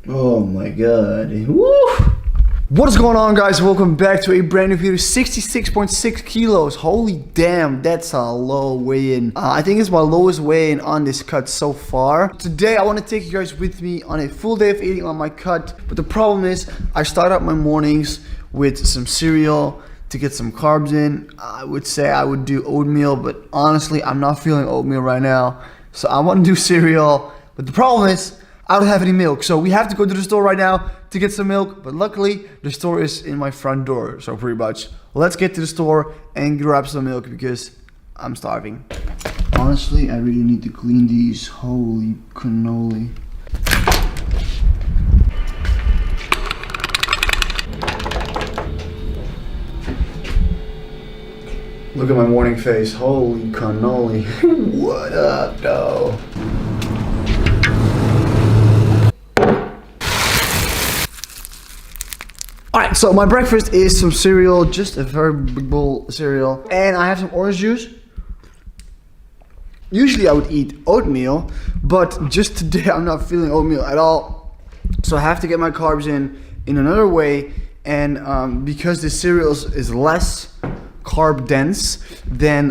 Oh my god. Woo! What is going on, guys? Welcome back to a brand new video. 66.6 kilos. Holy damn, that's a low weigh-in. I think it's my lowest weigh-in on this cut so far. Today, I want to take you guys with me on a full day of eating on my cut. But the problem is, I start out my mornings with some cereal to get some carbs in. I would say I would do oatmeal, but honestly, I'm not feeling oatmeal right now. So I want to do cereal. But the problem is, I don't have any milk, so we have to go to the store right now to get some milk, but luckily the store is in my front door, so pretty much let's get to the store and grab some milk because I'm starving. Honestly, I really need to clean these. Holy cannoli. Look at my morning face. Holy cannoli. What up, though? Alright, so my breakfast is some cereal, just a very big bowl of cereal. And I have some orange juice. Usually I would eat oatmeal, but just today I'm not feeling oatmeal at all. So I have to get my carbs in another way. And because this cereal is less carb dense than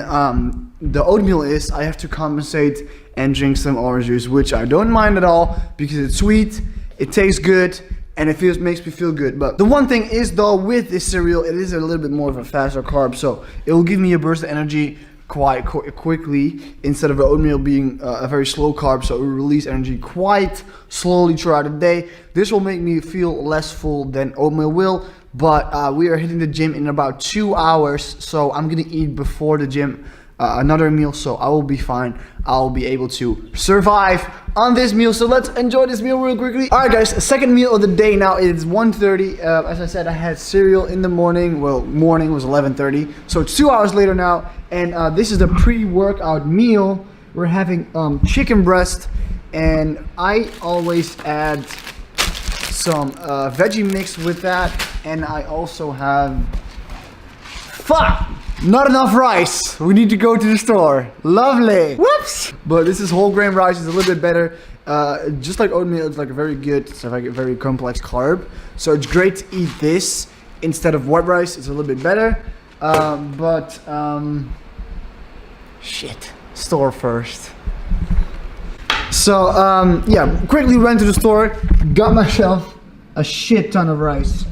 the oatmeal is, I have to compensate and drink some orange juice, which I don't mind at all because it's sweet, it tastes good, and it makes me feel good. But the one thing is though, with this cereal, it is a little bit more of a faster carb, so it will give me a burst of energy quite quickly instead of the oatmeal being a very slow carb, so it will release energy quite slowly throughout the day. This will make me feel less full than oatmeal will, but we are hitting the gym in about 2 hours, so I'm gonna eat before the gym another meal, so I will be fine. I'll be able to survive on this meal, so let's enjoy this meal real quickly. Alright guys, second meal of the day now. It's 1:30. As I said, I had cereal in the morning. Well, morning was 11:30, so it's 2 hours later now, and this is the pre-workout meal. We're having chicken breast, and I always add some veggie mix with that, and I also have not enough rice. We need to go to the store. Lovely. Whoops. But this is whole grain rice. It's a little bit better. Just like oatmeal, it's like a very good, it's like a very complex carb. So it's great to eat this instead of white rice. It's a little bit better. Shit. Store first. So yeah, quickly ran to the store, got myself a shit ton of rice.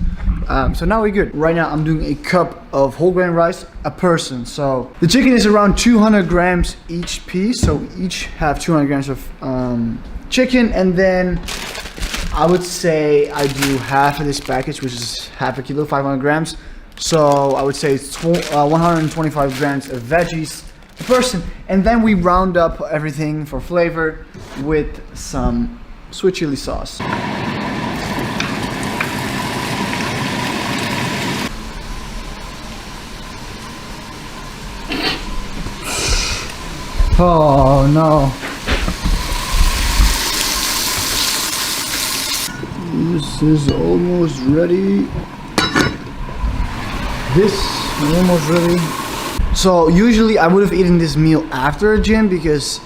So now we're good. Right now I'm doing a cup of whole grain rice a person. So the chicken is around 200 grams each piece. So we each have 200 grams of chicken. And then I would say I do half of this package, which is half a kilo, 500 grams. So I would say it's 125 grams of veggies a person. And then we round up everything for flavor with some sweet chili sauce. Oh no. This is almost ready. This is almost ready. So usually I would have eaten this meal after a gym, because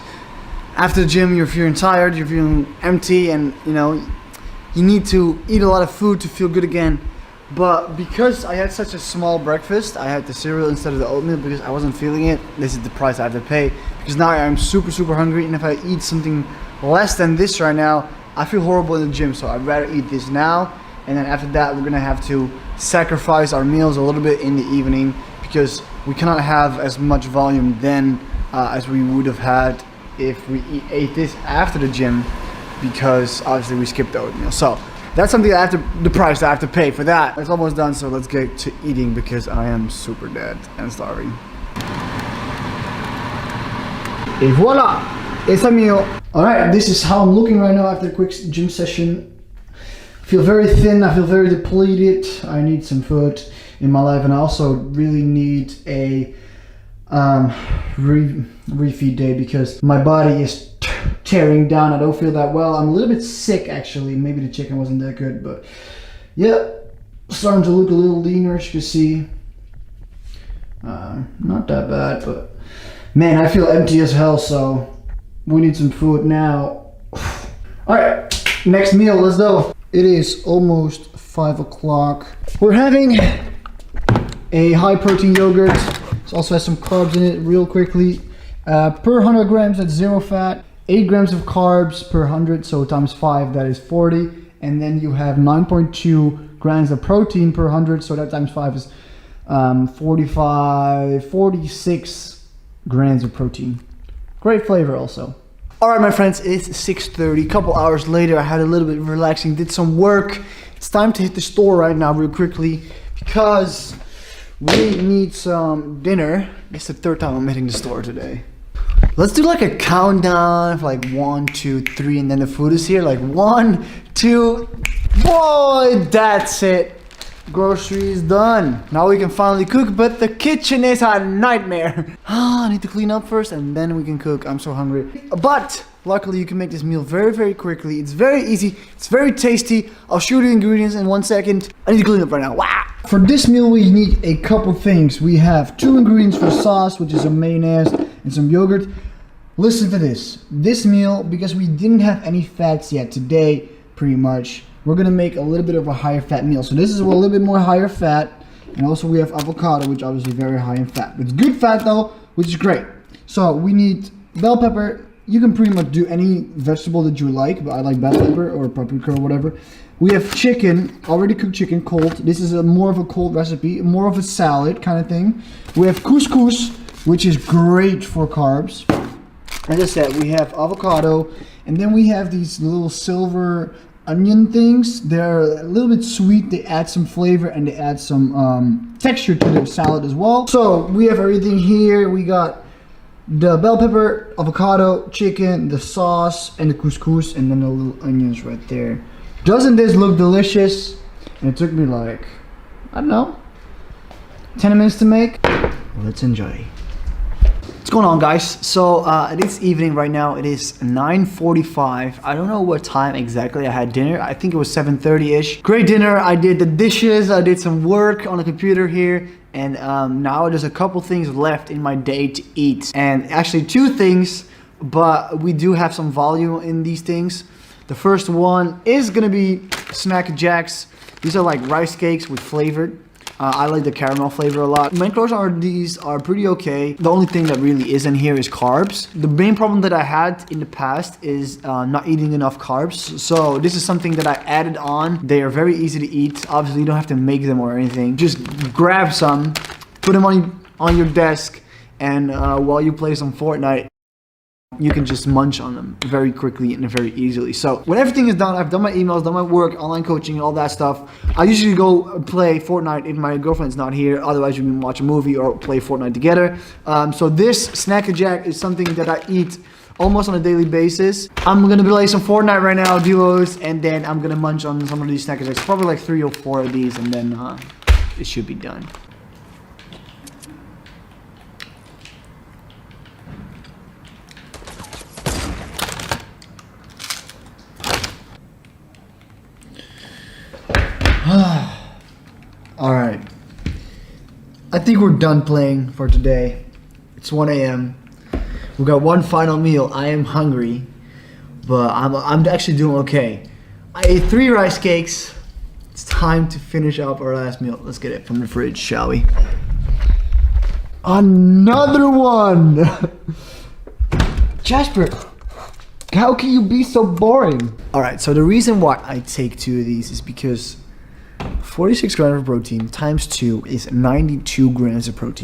after the gym you're feeling tired, you're feeling empty, and you know, you need to eat a lot of food to feel good again. But because I had such a small breakfast, I had the cereal instead of the oatmeal because I wasn't feeling it. This is the price I have to pay, because now I'm super hungry, and if I eat something less than this right now, I feel horrible in the gym. So I'd rather eat this now, and then after that we're gonna have to sacrifice our meals a little bit in the evening, because we cannot have as much volume then as we would have had if we ate this after the gym, because obviously we skipped the oatmeal. So that's something the price I have to pay for that. It's almost done, so let's get to eating because I am super dead and starving. Et voila! It's a meal. Alright, this is how I'm looking right now after a quick gym session. I feel very thin, I feel very depleted. I need some food in my life, and I also really need a refeed day because my body is tearing down. I don't feel that well. I'm a little bit sick actually. Maybe the chicken wasn't that good, but yeah, starting to look a little leaner, as you can see. Not that bad, but man, I feel empty as hell, so we need some food now. All right, next meal, let's go. It is almost 5 o'clock. We're having a high protein yogurt. It also has some carbs in it real quickly. Per 100 grams, that's 0 fat. 8 grams of carbs per 100, so times 5, that is 40. And then you have 9.2 grams of protein per 100, so that times 5 is 46 grams of protein. Great flavor also. All right, my friends, it's 6:30. A couple hours later, I had a little bit of relaxing, did some work. It's time to hit the store right now real quickly because we need some dinner. It's the third time I'm hitting the store today. Let's do like a countdown of like 1, 2, 3, and then the food is here. Like 1, 2, boy, that's it. Groceries done. Now we can finally cook, but the kitchen is a nightmare. I need to clean up first and then we can cook. I'm so hungry. But luckily you can make this meal very, very quickly. It's very easy. It's very tasty. I'll show you the ingredients in 1 second. I need to clean up right now. Wow. For this meal we need a couple things. We have 2 ingredients for sauce, which is a mayonnaise and some yogurt. Listen to this. This meal, because we didn't have any fats yet today, pretty much, we're gonna make a little bit of a higher fat meal. So this is a little bit more higher fat, and also we have avocado, which obviously very high in fat. It's good fat though, which is great. So we need bell pepper. You can pretty much do any vegetable that you like, but I like bell pepper or paprika or whatever. We have chicken, already cooked chicken, cold. This is more of a cold recipe, more of a salad kind of thing. We have couscous, which is great for carbs. As I said, we have avocado, and then we have these little silver onion things. They're a little bit sweet. They add some flavor and they add some texture to the salad as well. So we have everything here. We got the bell pepper, avocado, chicken, the sauce, and the couscous, and then the little onions right there. Doesn't this look delicious? And it took me like, I don't know, 10 minutes to make. Let's enjoy. What's going on, guys? So it is evening right now. It is 9:45. I don't know what time exactly I had dinner. I think it was 7:30-ish. Great dinner. I did the dishes. I did some work on the computer here. And now there's a couple things left in my day to eat. And actually 2 things, but we do have some volume in these things. The first one is gonna be Snack Jacks. These are like rice cakes with flavored. I like the caramel flavor a lot. Macros are these are pretty okay. The only thing that really is in here is carbs. The main problem that I had in the past is not eating enough carbs. So this is something that I added on. They are very easy to eat. Obviously you don't have to make them or anything. Just grab some, put them on your desk, and while you play some Fortnite, you can just munch on them very quickly and very easily. So when everything is done, I've done my emails, done my work, online coaching, all that stuff. I usually go play Fortnite if my girlfriend's not here. Otherwise, we can watch a movie or play Fortnite together. So this Snack Jack is something that I eat almost on a daily basis. I'm gonna play some Fortnite right now, duos, and then I'm gonna munch on some of these Snack Jacks. Probably like 3 or 4 of these, and then it should be done. All right, I think we're done playing for today. It's 1 a.m. We got one final meal. I am hungry, but I'm actually doing okay. I ate 3 rice cakes. It's time to finish up our last meal. Let's get it from the fridge, shall we? Another one. Jasper, how can you be so boring? All right, so the reason why I take 2 of these is because 46 grams of protein times 2 is 92 grams of protein.